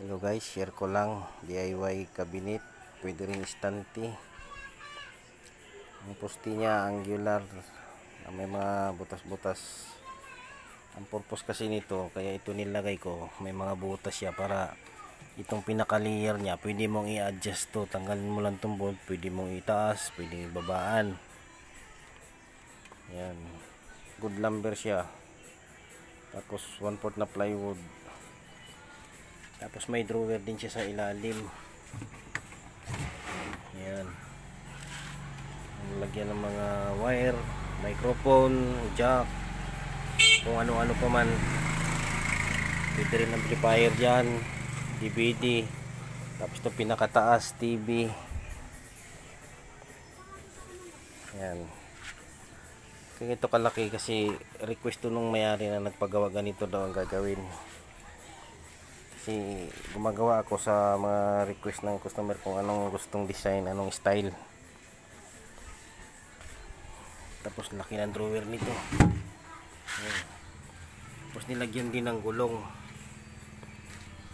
Hello guys, share ko lang DIY cabinet, pwede rin istante. Ang poste niya angular na may mga butas-butas. Ang purpose kasi nito, kaya ito nilagay ko, may mga butas siya para itong pinaka layer niya pwede mong i-adjust to. Tanggalin mo lang itong bolt, pwede mong itaas, pwede ibabaan. Yan, good lumber siya. Tapos 1/4 na plywood. Tapos may drawer din siya sa ilalim. Ayan. Lagyan ng mga wire, microphone, jack, kung ano-ano pa man. Pwede rin amplifier dyan, DVD. Tapos ito pinakataas, TV. Ayan. Kaya ito kalaki kasi request to nung mayari na nagpagawa ganito daw ang gagawin. Kasi gumagawa ako sa mga request ng customer kung anong gustong design, anong style. Tapos laki ng drawer nito. Ayan. Tapos nilagyan din ng gulong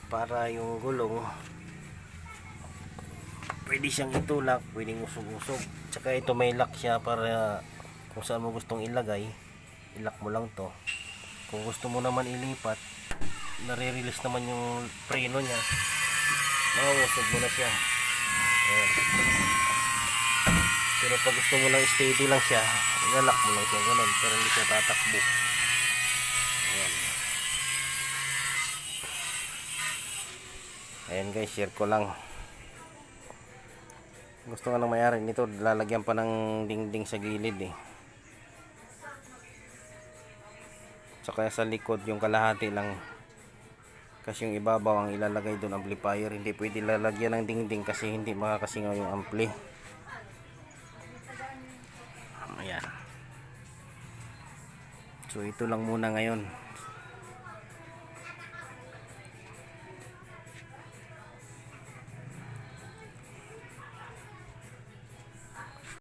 para yung gulong pwede siyang itulak, pwedeng usog-usog. Tsaka ito may lock siya para kung saan mo gustong ilagay, ilock mo lang to. Kung gusto mo naman ilipat, nare-release naman yung preno niya, mauusog mo na siya. Ayan. Pero pag gusto mo lang steady lang siya, ilalak mo lang siya ganun para hindi siya tatakbo. Ayan. Ayan guys, share ko lang. Gusto nga ng mayari nito, lalagyan pa ng dingding sa gilid eh. Saka sa likod yung kalahati lang. Kasi yung ibabaw ang ilalagay doon amplifier, hindi pwede lalagyan ng dingding kasi hindi makakasingaw yung ampli. Ayan. So ito lang muna ngayon.